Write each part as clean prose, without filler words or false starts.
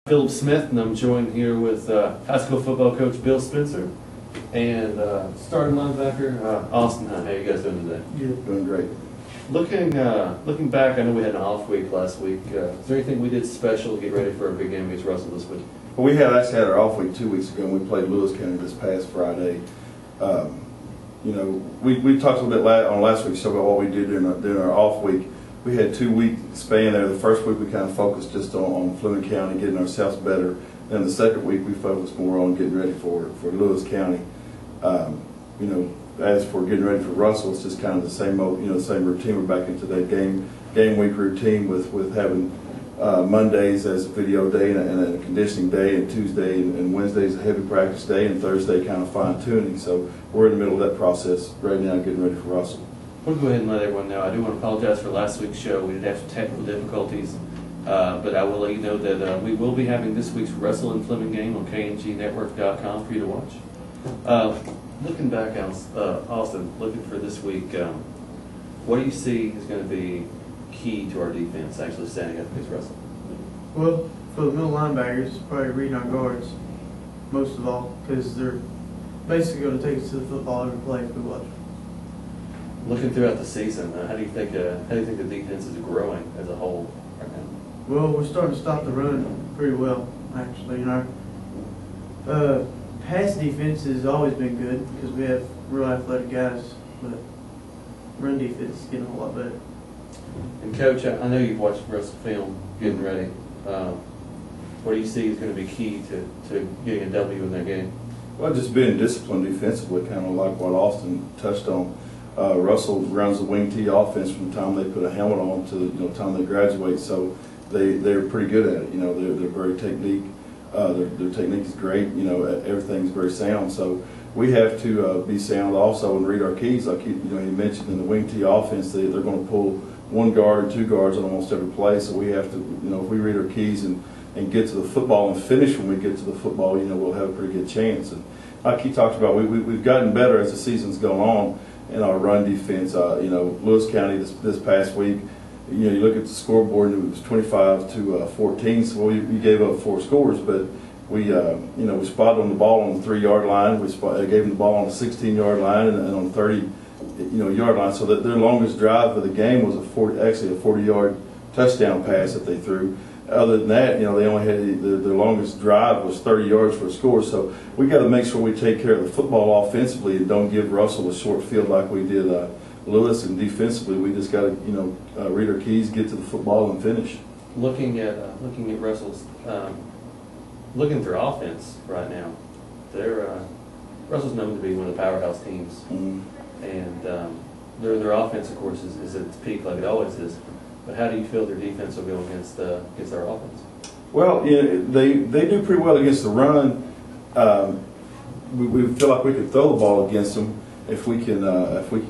Philip Smith, and I'm joined here with high school football coach Bill Spencer and starting linebacker Austin Hunt. How you guys doing today? Good. Doing great. Looking back, I know we had an off week last week. Is there anything we did special to get ready for a big game against Russell this week? Well, we actually had our off week 2 weeks ago, and we played Lewis County this past Friday. We talked a little bit on last week's show about what we did during our off week. We had 2 week span there. The first week we kind of focused just on Fleming County, getting ourselves better. Then the second week we focused more on getting ready for Lewis County. As for getting ready for Russell, it's just kind of the same the same routine. We're back into that game week routine with having Mondays as a video day and a conditioning day, and Tuesday and Wednesdays a heavy practice day, and Thursday kind of fine tuning. So we're in the middle of that process right now, getting ready for Russell. We'll go ahead and let everyone know. I do want to apologize for last week's show. We did have some technical difficulties, but I will let you know that we will be having this week's Russell and Fleming game on KNGnetwork.com for you to watch. Looking back, Austin, looking for this week, what do you see is going to be key to our defense actually standing up against Russell? Well, for the middle linebackers, probably reading our guards, most of all, because they're basically going to take us to the football every play if we watch. Looking throughout the season, how do you think the defense is growing as a whole right now? Well, we're starting to stop the run pretty well, actually. And our pass defense has always been good because we have real athletic guys, but run defense is getting a whole lot better. And Coach, I know you've watched Russell film getting ready. What do you see is going to be key to getting a W in that game? Well, just being disciplined defensively, kind of like what Austin touched on. Russell runs the wing T offense from the time they put a helmet on to the time they graduate, so they're pretty good at it. They're very technique. Their technique is great. Everything's very sound. So we have to be sound also and read our keys. Like he mentioned in the wing T offense, they're going to pull one guard or two guards on almost every play. So we have to, if we read our keys and get to the football and finish when we get to the football, we'll have a pretty good chance. And like he talked about, we've gotten better as the season's gone on in our run defense. Lewis County this past week, you look at the scoreboard and it was 25-14, so we gave up 4 scores, but we spotted on the ball on the 3-yard line. We gave them the ball on the 16-yard line and on the 30-yard line, so that their longest drive of the game was actually a 40-yard touchdown pass that they threw. Other than that, they only had their longest drive was 30 yards for a score. So we got to make sure we take care of the football offensively and don't give Russell a short field like we did Lewis. And defensively, we just got to read our keys, get to the football, and finish. Looking at Russell's looking through offense right now, Russell's known to be one of the powerhouse teams, and their offense, of course, is at its peak like it always is. But how do you feel their defense will go against our offense? Well, they do pretty well against the run. We feel like we could throw the ball against them if we can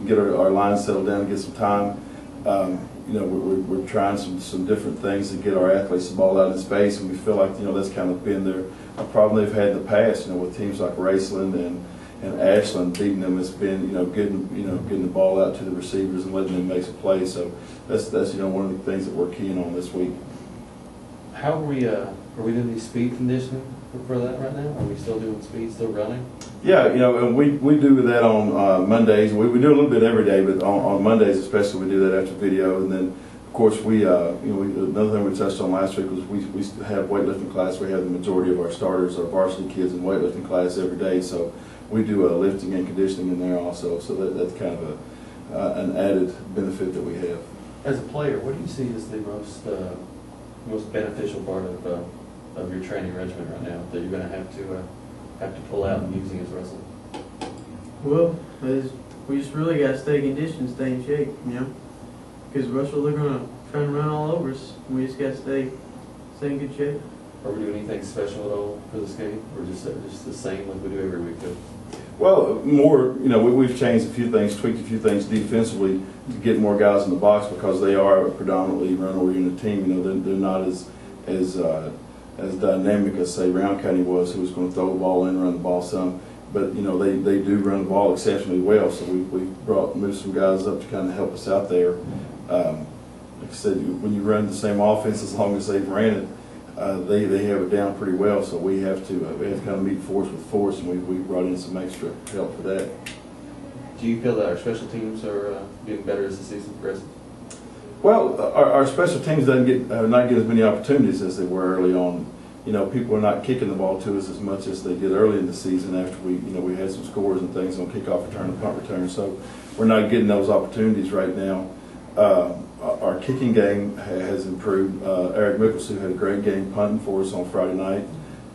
get our line settled down and get some time. We're trying some different things to get our athletes the ball out in space, and we feel like that's kind of been a problem they've had in the past. With teams like Raceland and Ashland beating them, it's been getting the ball out to the receivers and letting them make some plays. So that's one of the things that we're keying on this week. How are we doing any speed conditioning for that right now? Are we still doing speed, still running? Yeah, and we do that on Mondays. We do a little bit every day, but on Mondays especially we do that after video. And then of course another thing we touched on last week was we have weightlifting class. We have the majority of our starters, our varsity kids, in weightlifting class every day. So we do lifting and conditioning in there also, so that's kind of an added benefit that we have. As a player, what do you see as the most beneficial part of your training regimen right now that you're going to have to pull out and use against Russell? Well, we just really got to stay conditioned, stay in shape, because Russell, they're going to try and run all over us. We just got to stay in good shape. Are we doing anything special at all for this game, or just the same like we do every week? Well, more, we've changed a few things, tweaked a few things defensively to get more guys in the box because they are a predominantly run-oriented team. They're not as dynamic as, say, Round County was, who was going to throw the ball in, run the ball some. But, they do run the ball exceptionally well, so we've moved some guys up to kind of help us out there. Like I said, when you run the same offense as long as they've ran it, they have it down pretty well. So we have to kind of meet force with force, and we brought in some extra help for that. Do you feel that our special teams are getting better as the season progresses? Well, our special teams not get as many opportunities as they were early on. You know, people are not kicking the ball to us as much as they did early in the season after we had some scores and things on kickoff return and punt return. So we're not getting those opportunities right now. Our kicking game has improved. Eric Mickelson had a great game punting for us on Friday night,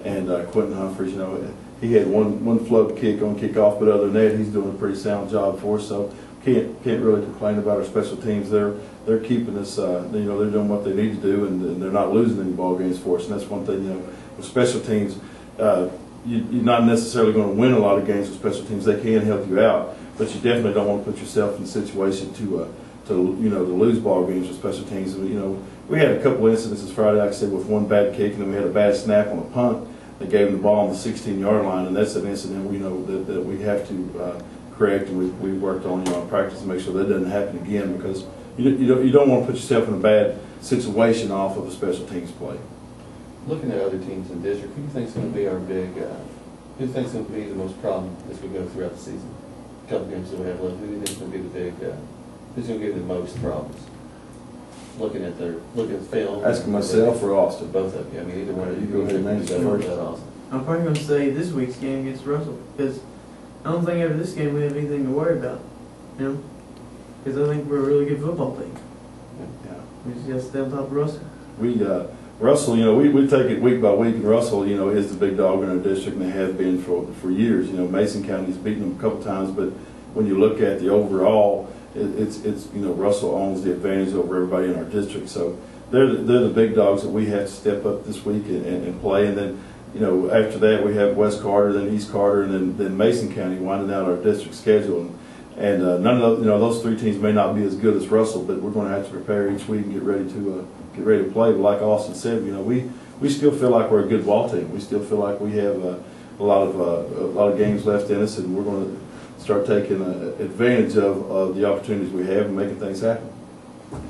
and Quentin Humphreys, you know, he had one float kick on kickoff, but other than that, he's doing a pretty sound job for us. So can't really complain about our special teams. They're keeping us, they're doing what they need to do, and they're not losing any ball games for us. And that's one thing, you know, with special teams, you're not necessarily going to win a lot of games with special teams. They can help you out, but you definitely don't want to put yourself in a situation to lose ball games with special teams. And, you know, we had a couple incidences Friday, like I said, with one bad kick, and then we had a bad snap on a punt. They gave them the ball on the 16-yard line, and that's an incident that we have to correct, and we worked on in practice to make sure that doesn't happen again, because you don't want to put yourself in a bad situation off of a special teams play. Looking at other teams in district, who do you think is going to be our big? Who do you think is going to be the most problem as we go throughout the season? A couple games that we have left. Who do you think is going to be the big? Who's going to give the most problems? Looking at film. Asking myself or Austin. Both of you. I mean, either one of you. Go ahead and answer first. I'm probably going to say this week's game against Russell, because I don't think after this game we have anything to worry about, you know, because I think we're a really good football team. Yeah. We just got to stay on top of Russell. Russell, you know, we take it week by week, and Russell, you know, is the big dog in our district, and they have been for years. You know, Mason County's beaten them a couple times, but when you look at the overall, it's you know, Russell owns the advantage over everybody in our district. So they're the big dogs that we have to step up this week and play. And then, you know, after that we have West Carter, then East Carter, and then Mason County winding out our district schedule. And none of those, you know, those three teams may not be as good as Russell, but we're going to have to prepare each week and get ready to play. But like Austin said, you know, we still feel like we're a good ball team. We still feel like we have a lot of games left in us, and we're going to start taking advantage of the opportunities we have and making things happen.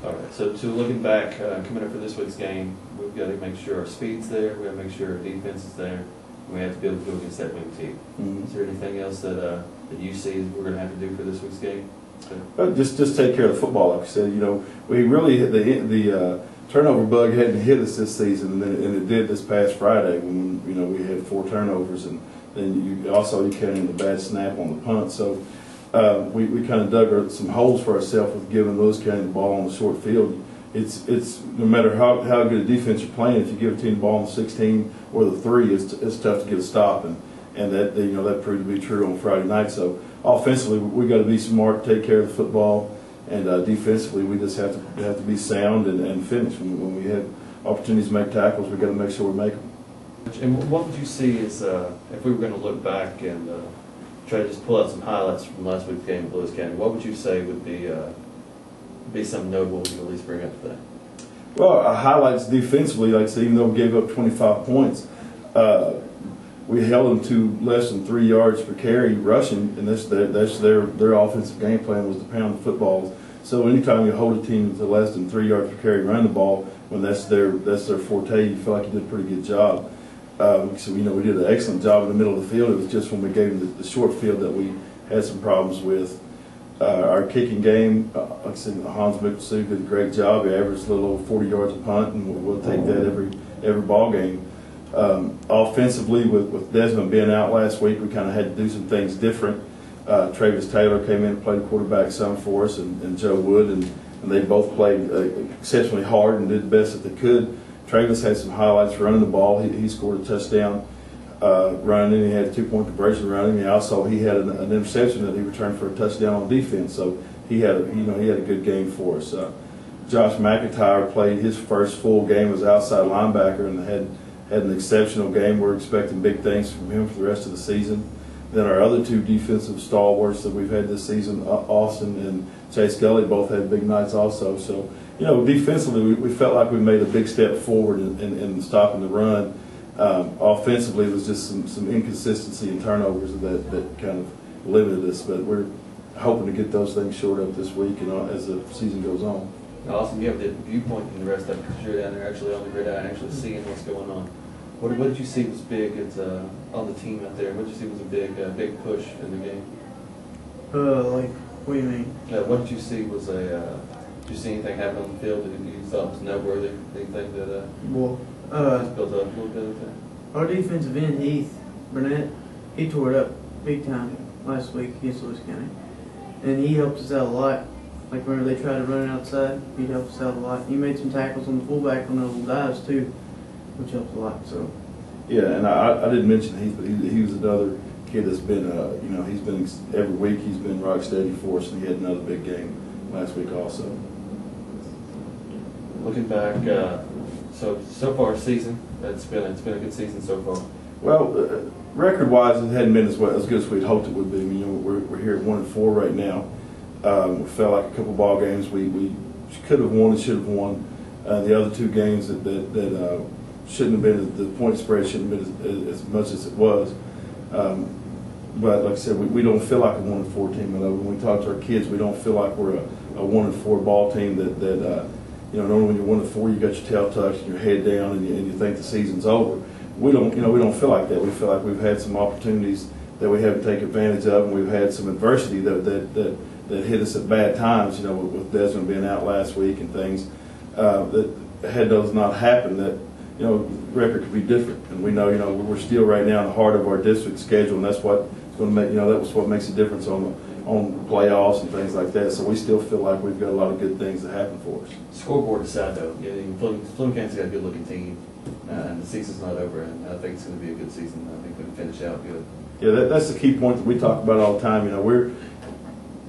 All right. So looking back, coming up for this week's game, we've got to make sure our speed's there. We've got to make sure our defense is there. And we have to be able to go against that wing team. Mm-hmm. Is there anything else that you see we're going to have to do for this week's game? Just take care of the football, like I said. You know, we really hit the turnover bug hadn't hit us this season, and it did this past Friday when, you know, we had 4 turnovers, and then you count in the bad snap on the punt. So we kind of dug some holes for ourselves with giving Lewis County the ball on the short field. It's no matter how good a defense you're playing, if you give a team the ball on the 16 or the 3, it's tough to get a stop, and that, you know, that proved to be true on Friday night. So offensively, we got to be smart, take care of the football, and defensively, we just have to be sound and finish. When we have opportunities to make tackles, we got to make sure we make them. And what would you see is if we were going to look back and try to just pull out some highlights from last week's game at Lewis County? What would you say would be something notable we can at least bring up today? Well, highlights defensively, like I said, even though we gave up 25 points, we held them to less than 3 yards per carry rushing, and that's their offensive game plan was to pound the footballs. So anytime you hold a team to less than 3 yards per carry, run the ball, when that's their forte, you feel like you did a pretty good job. So, you know, we did an excellent job in the middle of the field. It was just when we gave them the short field that we had some problems with. Our kicking game, like I said, Hans Mickelson did a great job. He averaged a little over 40 yards a punt, and we'll take that every ball game. Offensively, with Desmond being out last week, we kind of had to do some things different. Travis Taylor came in and played quarterback some for us, and Joe Wood, and they both played exceptionally hard and did the best that they could. Travis had some highlights for running the ball. He scored a touchdown running. He had a 2-point conversion running. And also he had an interception that he returned for a touchdown on defense. So he had a good game for us. Josh McIntyre played his first full game as outside linebacker and had an exceptional game. We're expecting big things from him for the rest of the season. Then our other 2 defensive stalwarts that we've had this season, Austin and Chase Gully, both had big nights also. So, you know, defensively, we felt like we made a big step forward in stopping the run. Offensively, it was just some inconsistency and turnovers that kind of limited us. But we're hoping to get those things shored up this week, you know, as the season goes on. Awesome. You have the viewpoint and the rest of it, because you're down there actually on the gridiron, actually seeing what's going on. What did you see was big on the team out there? What did you see was a big push in the game? Like, what do you mean? What did you see was did you see anything happen on the field that you thought was noteworthy? Anything that Well, just built up a little bit of that? our defensive end, Heath Burnett, he tore it up big time last week against Lewis County. And he helped us out a lot. Like whenever they tried to run it outside, he helped us out a lot. He made some tackles on the fullback on those little dives too, which helped a lot. So. Yeah, and I didn't mention Heath, but he was another kid that's been, he's been every week he's been rock steady for us, and he had another big game last week also. Looking back, so far season, it's been a good season so far. Well, record-wise, it hadn't been as good as we'd hoped it would be. We're here at 1-4 right now. We felt like a couple ball games we could have won and should have won. The other two games that shouldn't have been, the point spread shouldn't have been as much as it was. But like I said, we don't feel like a 1-4 team. When we talk to our kids, we don't feel like we're a 1-4 ball team that normally when you're 1-4, you got your tail tucked and your head down and you think the season's over. We don't feel like that. We feel like we've had some opportunities that we haven't taken advantage of, and we've had some adversity that hit us at bad times. With Desmond being out last week and things, that had those not happened, that record could be different. And we know we're still right now in the heart of our district schedule, and that's what's going to make that was what makes a difference on playoffs and things like that. So we still feel like we've got a lot of good things that happen for us. Scoreboard aside, though, Fleming County's got a good-looking team, and the season's not over, and I think it's going to be a good season. I think we can finish out good. Yeah, that's the key point that we talk about all the time.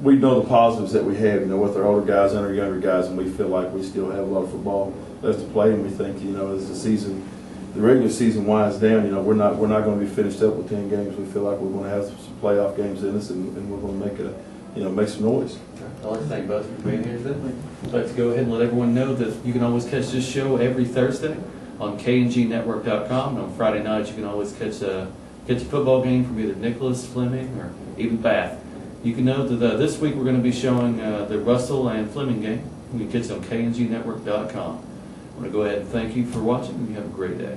We know the positives that we have, with our older guys and our younger guys, and we feel like we still have a lot of football left to play. And we think, as the regular season winds down, we're not going to be finished up with 10 games. We feel like we're going to have some playoff games in us, and we're going to make some noise. I'd like to thank both of you for being here today. I'd like to go ahead and let everyone know that you can always catch this show every Thursday on kngnetwork.com, and on Friday nights you can always catch a football game from either Nicholas, Fleming, or even Bath. You can know that this week we're going to be showing the Russell and Fleming game. You can catch it on kngnetwork.com. I want to go ahead and thank you for watching, and you have a great day.